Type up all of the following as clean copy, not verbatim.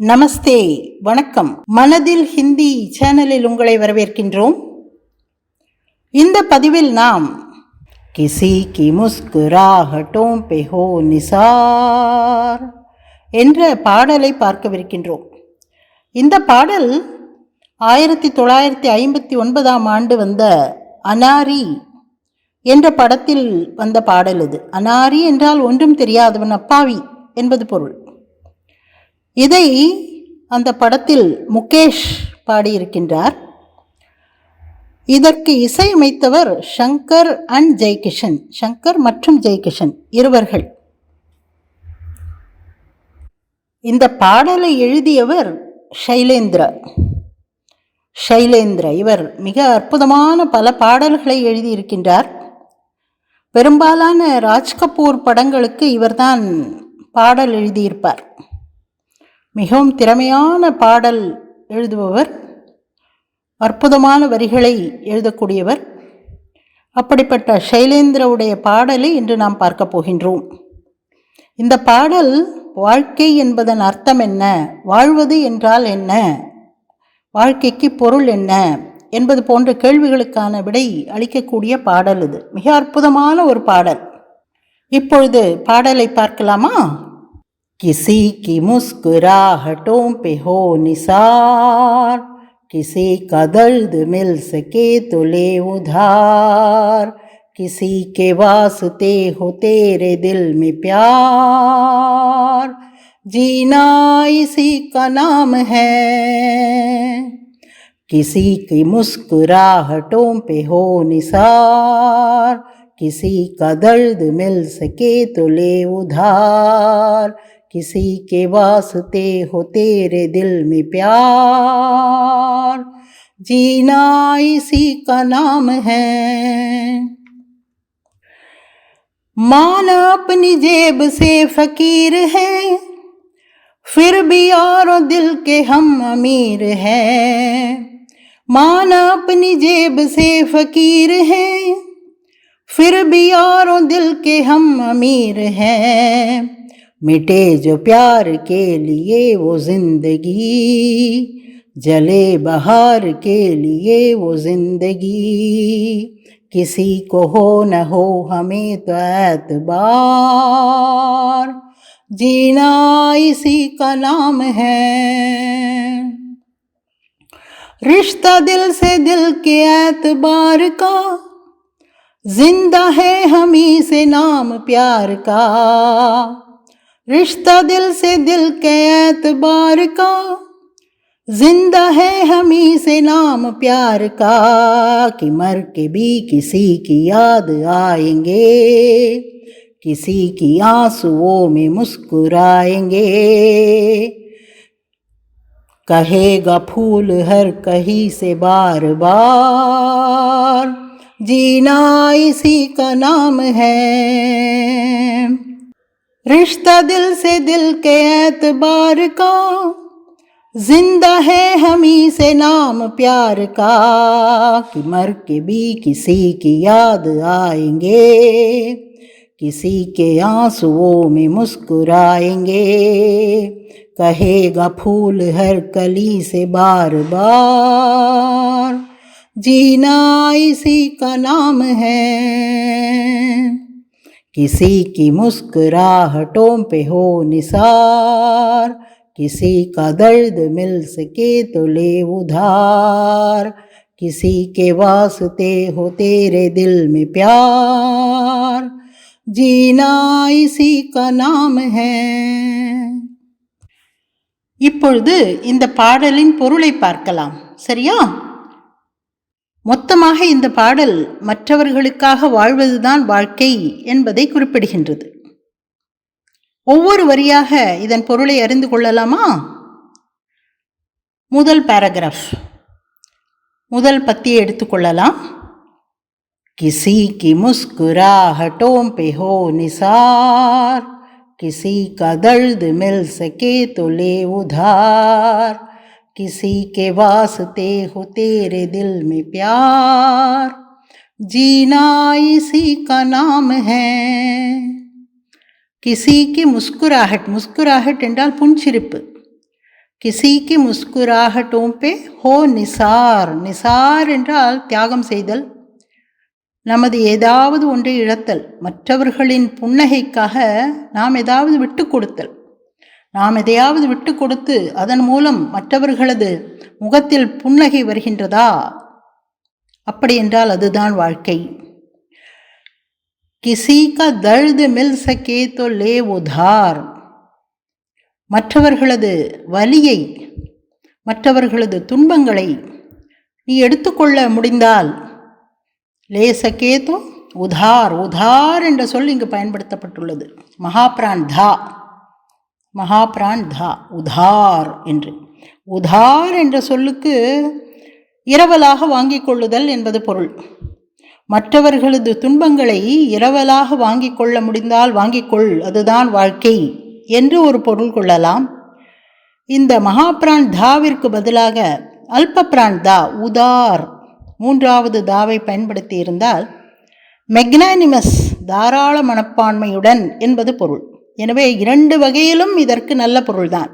நமஸ்தே, வணக்கம். மனதில் ஹிந்தி சேனலில் உங்களை வரவேற்கின்றோம். இந்த பதிவில் நாம் கிசி கி முஸ்குராஹட்டோं पे हो நிசார் என்ற பாடலை பார்க்கவிருக்கின்றோம். இந்த பாடல் 1959ஆம் ஆண்டு வந்த அனாரி என்ற படத்தில் வந்த பாடல். இது அனாரி என்றால் ஒன்றும் தெரியாதவன், அப்பாவி என்பது பொருள். இதை அந்த படத்தில் முகேஷ் பாடியிருக்கின்றார். இதற்கு இசையமைத்தவர் சங்கர் அண்ட் ஜெய்கிஷன், சங்கர் மற்றும் ஜெய்கிஷன் இருவர்கள். இந்த பாடலை எழுதியவர் ஷைலேந்திர. இவர் மிக அற்புதமான பல பாடல்களை எழுதியிருக்கின்றார். பெரும்பாலான ராஜ்கபூர் படங்களுக்கு இவர்தான் பாடல் எழுதியிருப்பார். மிகவும் திறமையான பாடல் எழுதுபவர், அற்புதமான வரிகளை எழுதக்கூடியவர். அப்படிப்பட்ட ஷைலேந்திரவுடைய பாடலை இன்று நாம் பார்க்க போகின்றோம். இந்த பாடல் வாழ்க்கை என்பதன் அர்த்தம் என்ன, வாழ்வது என்றால் என்ன, வாழ்க்கைக்கு பொருள் என்ன என்பது போன்ற கேள்விகளுக்கான விடை அளிக்கக்கூடிய பாடல். இது மிக அற்புதமான ஒரு பாடல். இப்பொழுது பாடலை பார்க்கலாமா? किसी की मुस्कुराहटों पे हो निसार, किसी का दर्द मिल सके तो ले उधार, किसी के वास्ते हो तेरे दिल में प्यार, जीना इसी का नाम है। किसी की मुस्कुराहटों पे हो निसार, किसी का दर्द मिल सके तो ले उधार, किसी के वास्ते हो तेरे दिल में प्यार, जीना इसी का नाम है। माना अपनी जेब से फकीर है, फिर भी यारो दिल के हम अमीर हैं। माना अपनी जेब से फकीर है, फिर भी यारो दिल के हम अमीर हैं। मिटे जो प्यार के लिए वो जिंदगी, जले बहार के लिए वो जिंदगी, किसी को हो न हो हमें तो एतबार, जीना इसी का नाम है। रिश्ता दिल से दिल के एतबार का, जिंदा है हमी से नाम प्यार का। रिश्ता दिल से दिल के एतबार का, जिंदा है हमी से नाम प्यार का, कि मर के भी किसी की याद आएंगे, किसी की आंसुओं में मुस्कुराएंगे। कहेगा फूल हर कहीं से बार बार, जीना इसी का नाम है। रिश्ता दिल से दिल के एतबार का, जिंदा है हमी से नाम प्यार का, कि मर के भी किसी की याद आएंगे, किसी के आंसुओं में मुस्कुराएंगे। कहेगा फूल हर कली से बार बार, जीना इसी का नाम है। किसी की मुस्कुराहटों पे हो निसार, किसी का दर्द मिल सके तो ले उधार, किसी के वास्ते हो तेरे दिल में प्यार, जीना इसी का नाम है। இப்பொழுது இந்த பாடலின் பொருளை பார்க்கலாம். சரியா? மொத்தமாக இந்த பாடல் மற்றவர்களுக்காக வாழ்வதுதான் வாழ்க்கை என்பதை குறிப்பிடுகின்றது. ஒவ்வொரு வரியாக இதன் பொருளை அறிந்து கொள்ளலாமா? முதல் பேராகிராஃப், முதல் பத்தியை எடுத்துக்கொள்ளலாம். किसी की मुस्कुराहटों पे हो निसार, किसी का दर्द मिल सके तो ले उधार, किसी के वास्ते हो तेरे दिल में प्यार, जीना इसी का नाम है। கிசிக்கு முஸ்குராஹட், முஸ்குராஹட் என்றால் புன்சிரிப்பு. கிசி கி முஸ்குராஹட்டோं पे हो நிசார். நிசார் என்றால் தியாகம் செய்தல், நமது ஏதாவது ஒன்றை இழத்தல், மற்றவர்களின் புன்னகைக்காக நாம் ஏதாவது விட்டு கொடுத்தல். நாம் எதையாவது விட்டு கொடுத்து அதன் மூலம் மற்றவர்களது முகத்தில் புன்னகை வருகின்றதா? அப்படி என்றால் அதுதான் வாழ்க்கை. கிசி கா தர்த் மில் சகே தோ லே உதார். மற்றவர்களது வலியை, மற்றவர்களது துன்பங்களை நீ எடுத்துக்கொள்ள முடிந்தால், லே சகே தோ உதார். உதார் என்ற சொல் இங்கு பயன்படுத்தப்பட்டுள்ளது. மகாபிரான் தா, மகாபிரான் தா, உதார் என்று. உதார் என்ற சொல்லுக்கு இரவலாக வாங்கிக் கொள்ளுதல் என்பது பொருள். மற்றவர்களது துன்பங்களை இரவலாக வாங்கிக் கொள்ள முடிந்தால் வாங்கிக்கொள், அதுதான் வாழ்க்கை என்று ஒரு பொருள் கொள்ளலாம். இந்த மகாபிரான் தாவிற்கு பதிலாக அல்ப பிரான் தா, உதார், மூன்றாவது தாவை பயன்படுத்தி இருந்தால் மெக்னானிமஸ், தாராள மனப்பான்மையுடன் என்பது பொருள். எனவே இரண்டு வகையிலும் இதற்கு நல்ல பொருள்தான்.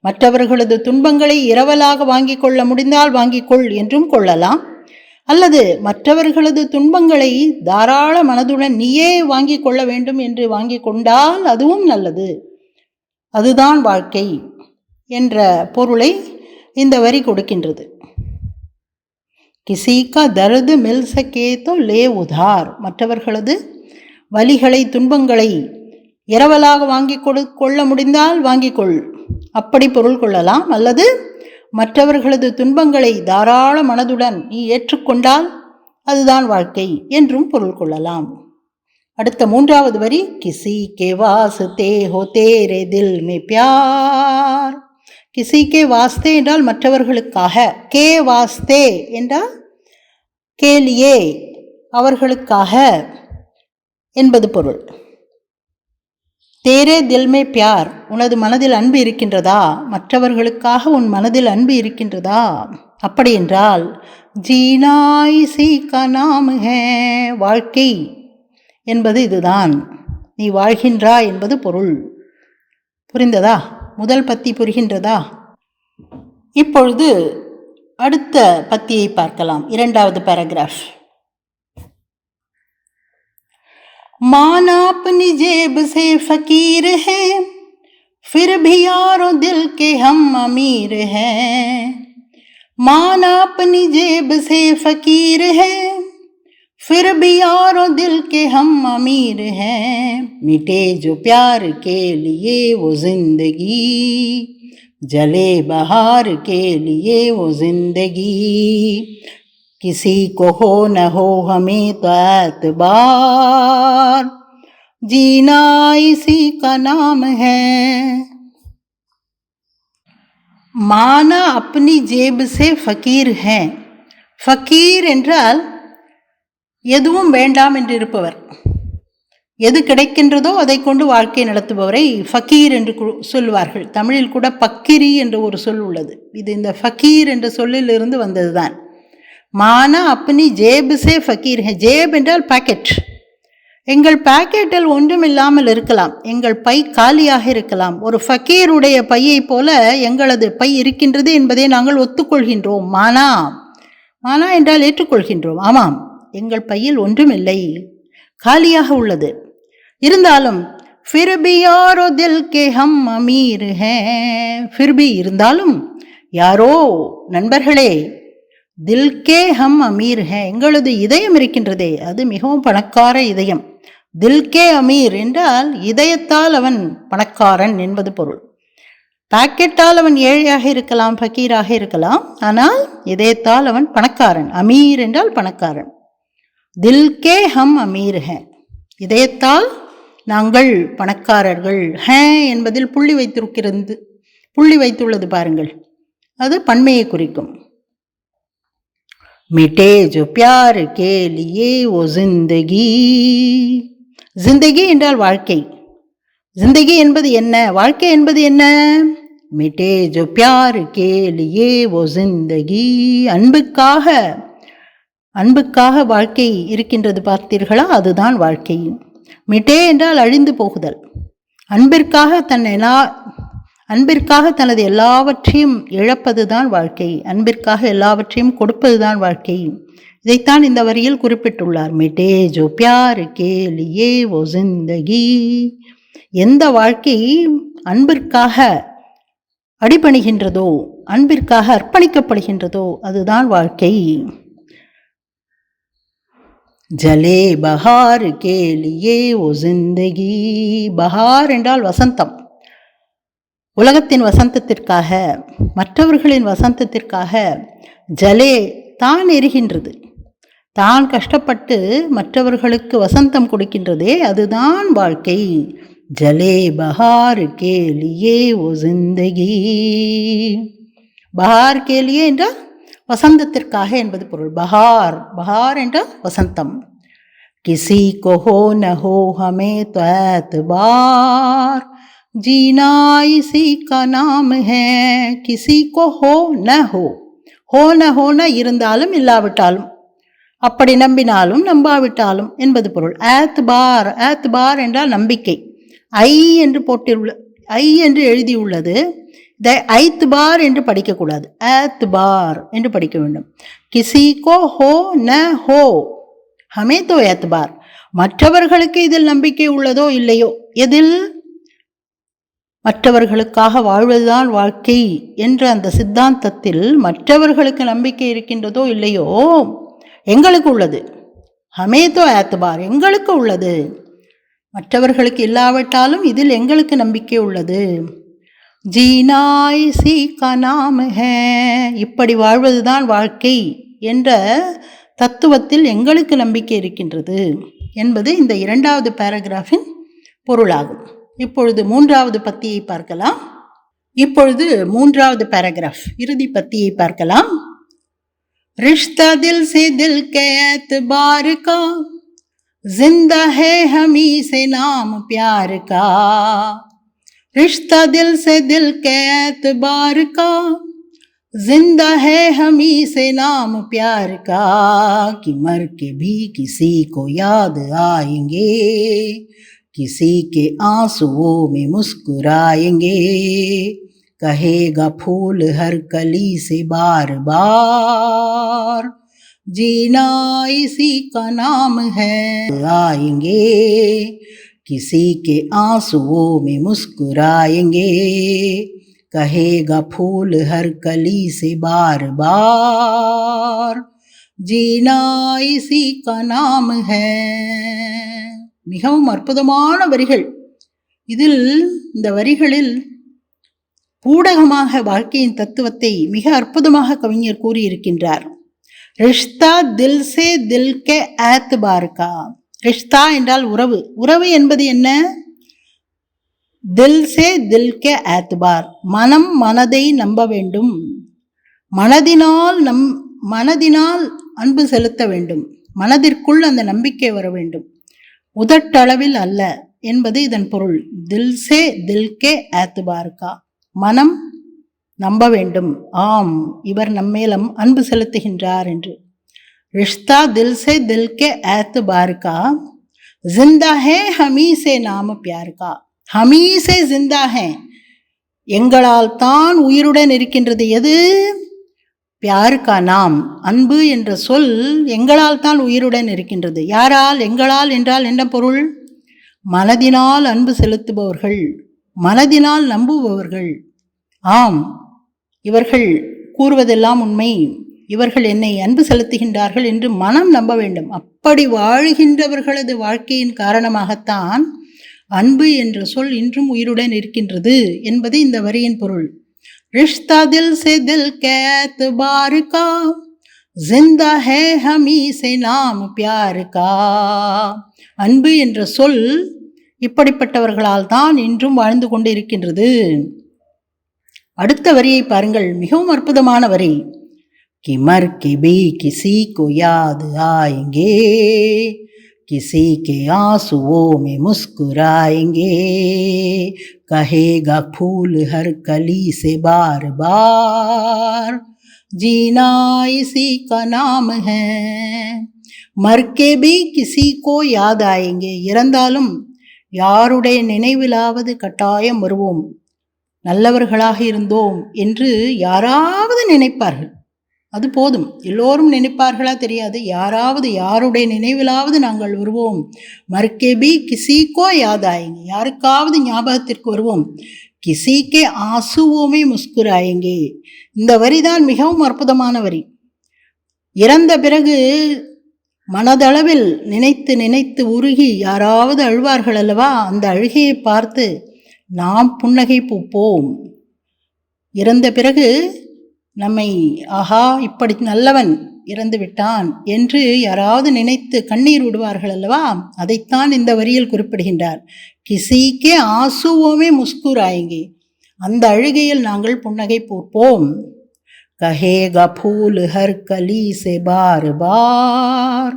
மற்றவர்களது துன்பங்களை இரவலாக வாங்கிக் கொள்ள முடிந்தால் வாங்கிக்கொள் என்றும் கொள்ளலாம். அல்லது மற்றவர்களது துன்பங்களை தாராள மனதுடன் நீயே வாங்கிக் கொள்ள வேண்டும் என்று வாங்கிக் கொண்டால் அதுவும் நல்லது, அதுதான் வாழ்க்கை என்ற பொருளை இந்த வரி கொடுக்கின்றது. கிசி கா தர்த் மில் சகே தோ லே உதார். மற்றவர்களது வலிகளை, துன்பங்களை இரவலாக வாங்கிக் கொள்ள முடிந்தால் வாங்கிக்கொள், அப்படி பொருள் கொள்ளலாம். அல்லது மற்றவர்களது துன்பங்களை தாராள மனதுடன் நீ ஏற்றுக்கொண்டால் அதுதான் வாழ்க்கை என்றும் பொருள் கொள்ளலாம். அடுத்த மூன்றாவது வரி, கிசி கே வாஸ்தே ஹோ தேரே தில் மே பியார். கிசி கே வாஸ்தே என்றால் மற்றவர்களுக்காக, கே வாஸ்தே என்றால் கேலியே, அவர்களுக்காக என்பது பொருள். தேரே தில் மே பியார், உனது மனதில் அன்பு இருக்கின்றதா? மற்றவர்களுக்காக உன் மனதில் அன்பு இருக்கின்றதா? அப்படி என்றால் ஜீனா இசி கா நாம் ஹே, வாழ்க்கை என்பது இதுதான், நீ வாழ்கின்றாய் என்பது பொருள். புரிந்ததா? முதல் பத்தி புரிகின்றதா? இப்பொழுது அடுத்த பத்தியை பார்க்கலாம். இரண்டாவது பேராகிராஃப். माना अपनी जेब से फकीर है, फिर भी यारो दिल के हम अमीर हैं. माना अपनी जेब से फकीर है, फिर भी यारो दिल के हम अमीर हैं. मिटे जो प्यार के लिए वो जिंदगी, जले बहार के लिए वो जिंदगी. किसी को हो न हो हमें तो एतबार, जीना इसी का नाम है. माना अपनी जेब से फकीर है. ஃபக்கீர் என்றால் எதுவும் வேண்டாம் என்று இருப்பவர், எது கிடைக்கின்றதோ அதை கொண்டு வாழ்க்கை நடத்துபவரை ஃபக்கீர் என்று சொல்வார்கள். தமிழில் கூட பக்கிரி என்ற ஒரு சொல் உள்ளது. இது இந்த ஃபக்கீர் என்ற சொல்லிலிருந்து வந்ததுதான். மானா அப்னி ஜேப் சே ஃபக்கீர் ஹே. ஜேப் என்றால் பாக்கெட். எங்கள் பாக்கெட்டில் ஒன்றும் இல்லாமல் இருக்கலாம், எங்கள் பை காலியாக இருக்கலாம். ஒரு ஃபக்கீருடைய பையை போல எங்களது பை இருக்கின்றது என்பதை நாங்கள் ஒத்துக்கொள்கின்றோம். மானா, மானா என்றால் ஏற்றுக்கொள்கின்றோம். ஆமாம், எங்கள் பையில் ஒன்றும் இல்லை, காலியாக உள்ளது. இருந்தாலும் ஃபிர் பி யாரோ தில் கே ஹம் அமீர் ஹே. ஃபிர் பி இருந்தாலும், யாரோ நண்பர்களே, தில்கே ஹம் அமீர் ஹே, எங்களது இதயம் இருக்கின்றதே அது மிகவும் பணக்கார இதயம். தில்கே அமீர் என்றால் இதயத்தால் அவன் பணக்காரன் என்பது பொருள். பாக்கெட்டால் அவன் ஏழையாக இருக்கலாம், ஃபக்கீராக இருக்கலாம், ஆனால் இதயத்தால் அவன் பணக்காரன். அமீர் என்றால் பணக்காரன். தில்கே ஹம் அமீர் ஹே, இதயத்தால் நாங்கள் பணக்காரர்கள். ஹே என்பதில் புள்ளி வைத்திருக்கிறது, புள்ளி வைத்துள்ளது பாருங்கள், அது பன்மையை குறிக்கும். मिटे जो प्यार के लिए वो जिंदगी. जिंदगी என்றால் வாழ்க்கை. जिंदगी என்பது என்ன, வாழ்க்கை என்பது என்ன? मिटे जो प्यार के लिए वो जिंदगी. அன்புக்காக, அன்புக்காக வாழ்க்கை இருக்கின்றது பார்த்தீர்களா, அதுதான் வாழ்க்கை. மிட்டே என்றால் அழிந்து போகுதல். அன்பிற்காக அன்பிற்காக தனது எல்லாவற்றையும் இழப்பதுதான் வாழ்க்கை, அன்பிற்காக எல்லாவற்றையும் கொடுப்பதுதான் வாழ்க்கை. இதைத்தான் இந்த வரியில் குறிப்பிட்டுள்ளார். மிட்டே ஜோ பியார் கே லியே வோ ஜிந்தகி. எந்த வாழ்க்கை அன்பிற்காக அடிபணிகின்றதோ, அன்பிற்காக அர்ப்பணிக்கப்படுகின்றதோ அதுதான் வாழ்க்கை. ஜலே பஹார் கே லியே வோ ஜிந்தகி. பஹார் என்றால் வசந்தம். உலகத்தின் வசந்தத்திற்காக, மற்றவர்களின் வசந்தத்திற்காக ஜலே தான் எரிகின்றது, தான் கஷ்டப்பட்டு மற்றவர்களுக்கு வசந்தம் கொடுக்கின்றதே அதுதான் வாழ்க்கை. ஜலே பஹார் கே லியே வோ ஜிந்தகி. பஹார் கே லியே என்றால் வசந்தத்திற்காக என்பது பொருள். பஹார், பஹார் என்றால் வசந்தம். கிசி கோ ஹோ ந ஹோ ஹமே தோ ஏத்பார் जीना इसी का नाम है. किसी को हो न हो. हो न हो न இருந்தாலும் இல்லாவிட்டாலும், அப்படி நம்பினாலும் நம்பாவிட்டாலும் என்பது பொருள். ஏத்பார், ஏத்பார் என்றால் நம்பிக்கை. ஐ என்று போட்டுள்ள, ஐ என்று எழுதியுள்ளது. இதை ஐத்பார் என்று படிக்கக்கூடாது, ஏத்பார் என்று படிக்க வேண்டும். கிசி கோ ஹோ ந ஹோ ஹமே தோ ஏத்பார். மற்றவர்களுக்கு இதில் நம்பிக்கை உள்ளதோ இல்லையோ, எதில்? மற்றவர்களுக்காக வாழ்வதுதான் வாழ்க்கை என்ற அந்த சித்தாந்தத்தில் மற்றவர்களுக்கு நம்பிக்கை இருக்கின்றதோ இல்லையோ, எங்களுக்கு உள்ளது. ஹமேதோ ஏத்பார், எங்களுக்கு உள்ளது. மற்றவர்களுக்கு இல்லாவிட்டாலும் இதில் எங்களுக்கு நம்பிக்கை உள்ளது. ஜீனாய் சி கா நாம் ஹே. இப்படி வாழ்வதுதான் வாழ்க்கை என்ற தத்துவத்தில் எங்களுக்கு நம்பிக்கை இருக்கின்றது என்பது இந்த இரண்டாவது பேராகிராஃபின் பொருளாகும். இப்பொழுது மூன்றாவது பத்தியை பார்க்கலாம். இப்பொழுது மூன்றாவது பேராகிராஃப், இறுதி பத்தியை பார்க்கலாம். रिश्ता दिल से दिल के एतबार का, जिंदा है हमी से नाम प्यार का. रिश्ता दिल से दिल के एतबार का, जिंदा है हमी से नाम प्यार का. कि मर के भी किसी को याद आएंगे, किसी के आंसुओं में मुस्कुराएंगे. कहेगा फूल हर कली से बार बार, जीना इसी का नाम है. आएंगे किसी के आंसुओं में मुस्कुराएंगे. कहेगा फूल हर कली से बार बार, जीना इसी का नाम है. மிகவும் அற்புதமான வரிகள். இதில் இந்த வரிகளில் ஊடகமாக வாழ்க்கையின் தத்துவத்தை மிக அற்புதமாக கவிஞர் கூறியிருக்கின்றார். ரிஷ்தா தில் சே தில் கே ஏத்பார் கா. ரிஷ்தா என்றால் உறவு. உறவு என்பது என்ன? தில் சே தில் கே ஏத்பார், மனம் மனதை நம்ப வேண்டும், மனதினால் அன்பு செலுத்த வேண்டும், மனதிற்குள் அந்த நம்பிக்கை வர வேண்டும், உதட்டளவில் அல்ல என்பது இதன் பொருள். தில் சே தில் கே ஏத்பார் கா, மனம் நம்ப வேண்டும், ஆம் இவர் நம்மேலும் அன்பு செலுத்துகின்றார் என்று. ரிஷ்தா தில் சே தில் கே ஏத்பார் கா, ஜிந்தா ஹே ஹமீ சே நாம பியார் கா. ஹமீ சே ஜிந்தா ஹே, எங்களால் தான் உயிருடன் இருக்கின்றது. எது? பியார் கா நாம், அன்பு என்ற சொல் எங்களால் தான் உயிருடன் இருக்கின்றது. யாரால்? எங்களால் என்றால் என்ன பொருள்? மனதினால் அன்பு செலுத்துபவர்கள், மனதினால் நம்புபவர்கள். ஆம், இவர்கள் கூறுவதெல்லாம் உண்மை, இவர்கள் என்னை அன்பு செலுத்துகின்றார்கள் என்று மனம் நம்ப வேண்டும். அப்படி வாழ்கின்றவர்களது வாழ்க்கையின் காரணமாகத்தான் அன்பு என்ற சொல் இன்றும் உயிருடன் இருக்கின்றது என்பது இந்த வரியின் பொருள். रिश्ता दिल से दिल के एतबार का, जिंदा है हमी से नाम प्यार का. அன்பு என்ற சொல் இப்படிப்பட்டவர்களால் தான் இன்றும் வாழ்ந்து கொண்டு இருக்கின்றது. அடுத்த வரியை பாருங்கள், மிகவும் அற்புதமான வரி. कि मर के भी किसी को याद आएंगे, किसी के आंसुओं में मुस्कुराएंगे. कहेगा फूल हर कली से बार बार, जीना इसी का नाम है. मर के भी किसी को याद आएंगे, இறந்தாலும் யாருடைய நினைவிலாவது கட்டாயம் வருவோம். நல்லவர்களாக இருந்தோம் என்று யாராவது நினைப்பார்கள். அது போதும். எல்லோரும் நினைப்பார்களா தெரியாது. யாராவது யாருடைய நினைவிலாவது நாங்கள் வருவோம். மர்கேபி கிசிக்கோ யாதாயங்க, யாருக்காவது ஞாபகத்திற்கு வருவோம். கிசிக்கே ஆசுவோமே முஸ்குராயங்கே. இந்த வரிதான் மிகவும் அற்புதமான வரி. இறந்த பிறகு மனதளவில் நினைத்து நினைத்து உருகி யாராவது அழுவார்கள் அல்லவா, அந்த அழுகையை பார்த்து நாம் புன்னகை பூப்போம். இறந்த பிறகு நம்மை ஆஹா இப்படி நல்லவன் இறந்து விட்டான் என்று யாராவது நினைத்து கண்ணீர் விடுவார்கள் அல்லவா, அதைத்தான் இந்த வரியில் குறிப்பிடுகின்றார். கிசிக்கே ஆசுவோமே முஸ்குராயங்கே, அந்த அழுகையில் நாங்கள் புன்னகை பூப்போம். கஹேகா ஃபூல் ஹர் கலி சே பார் பார்,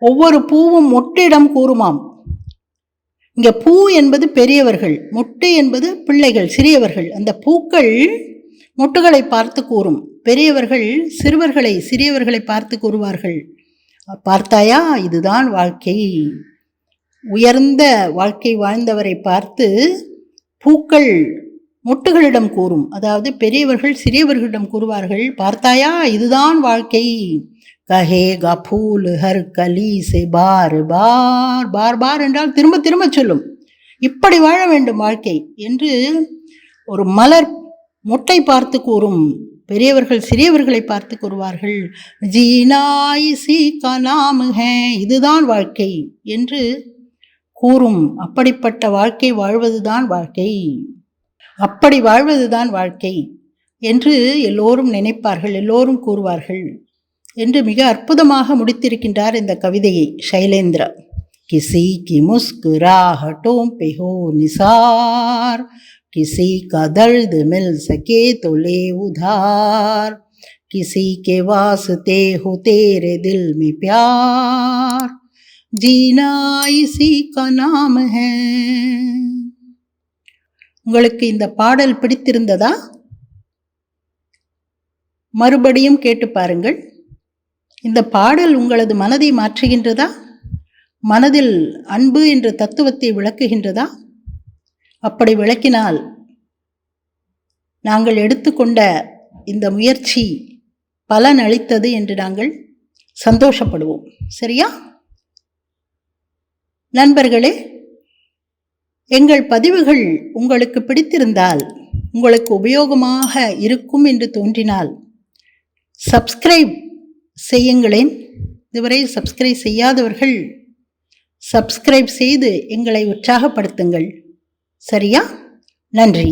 ஒவ்வொரு பூவும் மொட்டிடம் கூறுமாம். இங்க பூ என்பது பெரியவர்கள், மொட்டு என்பது பிள்ளைகள் சிறியவர்கள். அந்த பூக்கள் மொட்டுகளை பார்த்து கூறும், பெரியவர்கள் சிறியவர்களை பார்த்து கூறுவார்கள். பார்த்தாயா, இதுதான் வாழ்க்கை. உயர்ந்த வாழ்க்கை வாழ்ந்தவரை பார்த்து பூக்கள் மொட்டுகளிடம் கூறும், அதாவது பெரியவர்கள் சிறியவர்களிடம் கூறுவார்கள், பார்த்தாயா இதுதான் வாழ்க்கை. கஹேகா ஃபூல் ஹர் கலி சே பார் பார், பார் பார் என்றால் திரும்ப திரும்ப சொல்லும், இப்படி வாழ வேண்டும் வாழ்க்கை என்று. ஒரு மலர் மொட்டை பார்த்து கூறும், பெரியவர்கள் சிறியவர்களை பார்த்து கூறுவார்கள், ஜீனா இசி கா நாம் ஹே, இதுதான் வாழ்க்கை என்று கூறும். அப்படிப்பட்ட வாழ்க்கை வாழ்வதுதான் வாழ்க்கை, அப்படி வாழ்வதுதான் வாழ்க்கை என்று எல்லோரும் நினைப்பார்கள், எல்லோரும் கூறுவார்கள் என்று மிக அற்புதமாக முடித்திருக்கின்றார் இந்த கவிதையை ஷைலேந்திரா. கிசி கி முஸ்குராஹட்டோம் பே ஹோ நிசார், किसी का दर्द मिल सके तो ले उधार, किसी के वास्ते हो तेरे दिल में प्यार, जीना इसी का नाम है. உங்களுக்கு இந்த பாடல் பிடித்திருந்ததா? மறுபடியும் கேட்டு பாருங்கள். இந்த பாடல் உங்களது மனதை மாற்றுகின்றதா? மனதில் அன்பு என்ற தத்துவத்தை விளக்குகின்றதா? அப்படி விளக்கினால் நாங்கள் எடுத்துக்கொண்ட இந்த முயற்சி பலன் அளித்தது என்று நாங்கள் சந்தோஷப்படுவோம். சரியா? நண்பர்களே, எங்கள் பதிவுகள் உங்களுக்கு பிடித்திருந்தால், உங்களுக்கு உபயோகமாக இருக்கும் என்று தோன்றினால் சப்ஸ்கிரைப் செய்யுங்களேன். இதுவரை சப்ஸ்கிரைப் செய்யாதவர்கள் சப்ஸ்கிரைப் செய்து எங்களை உற்சாகப்படுத்துங்கள். சரியா? நன்றி.